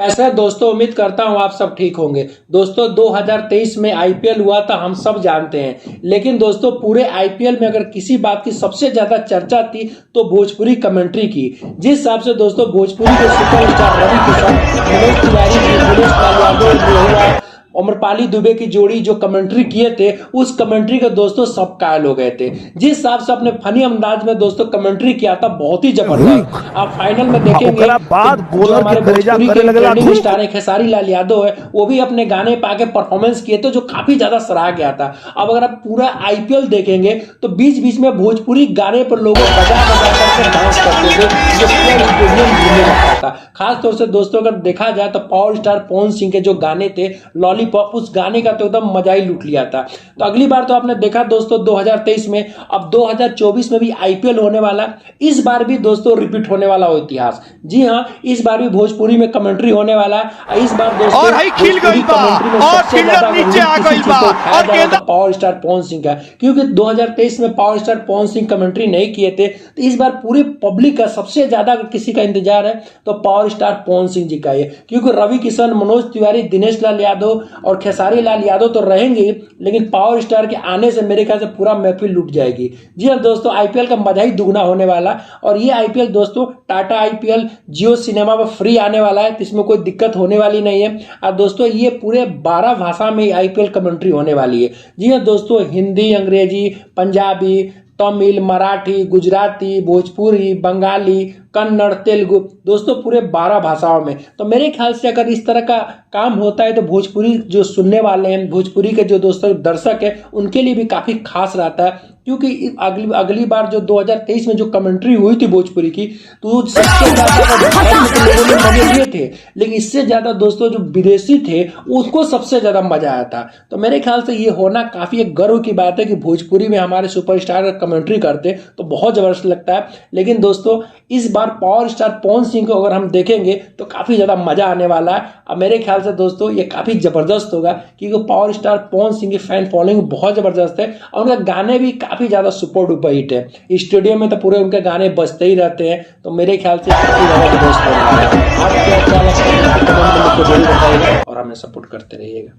कैसा है दोस्तों, उम्मीद करता हूं आप सब ठीक होंगे। दोस्तों 2023 में आईपीएल हुआ था, हम सब जानते हैं। लेकिन दोस्तों पूरे आईपीएल में अगर किसी बात की सबसे ज्यादा चर्चा थी तो भोजपुरी कमेंट्री की। जिस हिसाब से दोस्तों भोजपुरी के सुपरस्टार रवि किशन, मनोज तिवारी जी, दिनेश लाल यादव, अमरपाली दुबे की जोड़ी जो कमेंट्री किए थे, उस कमेंट्री के दोस्तों सब कायल हो गए थे। जिस हिसाब से अपने फनी अंदाज में दोस्तों कमेंट्री किया था, बहुत ही जबरदस्त। आप फाइनल में देखेंगे जो हमारे भोजपुरी के ट्रेंडिंग स्टार है खेसारी लाल यादव है, वो भी अपने गाने पे आके परफॉर्मेंस किए थे जो काफी ज्यादा सराहा गया था। अब अगर आप पूरा आईपीएल देखेंगे तो बीच बीच में भोजपुरी गाने पर लोग बजा बजा करके डांस करते थे, जो स्टेडियम घूमने लगता था। खास तौर से दोस्तों अगर देखा जाए तो पावर स्टार पवन सिंह के जो गाने थे लॉलीपॉप, उस गाने का तो एकदम मजा ही लूट लिया था। तो अगली बार तो आपने देखा दोस्तों 2023 में, अब 2024 में भी आईपीएल होने वाला। इस बार भी दोस्तों रिपीट होने वाला हो इतिहास। जी हाँ, इस बार भी भोजपुरी में कमेंट्री होने वाला। इस बार दोस्तों भोजपुरी कमेंट्री में सबसे ज्यादा पावर स्टार पवन सिंह का, क्योंकि 2023 में power star Pawan Singh commentary नहीं किए थे। तो इस बार पूरी पब्लिक का सबसे ज्यादा किसी का इंतजार है तो पावर स्टार पवन सिंह जी का है, क्योंकि रवि किशन, मनोज तिवारी, दिनेश लाल यादव और खेसारी लाल यादव तो रहेंगे, लेकिन पावर स्टार के आने से मेरे ख्याल से पूरा महफिल लूट जाएगी। जी हाँ दोस्तों, आईपीएल का मजा ही दुगना होने वाला। और ये आईपीएल दोस्तों टाटा आईपीएल जियो सिनेमा पर फ्री आने वाला है, तो इसमें कोई दिक्कत होने वाली नहीं है। और दोस्तों ये पूरे 12 भाषा में आईपीएल कमेंट्री होने वाली है। जी हाँ दोस्तों, हिंदी, अंग्रेजी, पंजाबी, तमिल, मराठी, गुजराती, भोजपुरी, बंगाली, कन्नड़, तेलुगु, दोस्तों पूरे 12 भाषाओं में। तो मेरे ख्याल से अगर इस तरह का काम होता है तो भोजपुरी जो सुनने वाले हैं, भोजपुरी के जो दोस्तों दर्शक है, उनके लिए भी काफी खास रहता है। क्योंकि अगली बार जो 2023 में जो कमेंट्री हुई थी भोजपुरी की, तो सबसे ज्यादा लोगों ने मजे लिए थे, लेकिन इससे ज्यादा दोस्तों जो विदेशी थे उसको सबसे ज्यादा मजा आया था। तो मेरे ख्याल से ये होना काफी एक गर्व की बात है कि भोजपुरी में हमारे सुपरस्टार कमेंट्री करते तो बहुत जबरदस्त लगता है। लेकिन दोस्तों इस बार पावर स्टार पवन सिंह को अगर हम देखेंगे तो काफी ज्यादा मजा आने वाला है। अब मेरे ख्याल से दोस्तों ये काफी जबरदस्त होगा, क्योंकि पावर स्टार पवन सिंह की फैन फॉलोइंग बहुत जबरदस्त है और उनके गाने भी काफी ज्यादा सुपर डुपर हिट है। स्टेडियम में तो पूरे उनके गाने बजते ही रहते हैं। तो मेरे ख्याल से काफी ज्यादा जबरदस्त होने वाला है। आप क्या लगता है कमेंट में लिख के जरूर बताइएगा और हमें सपोर्ट करते रहिएगा।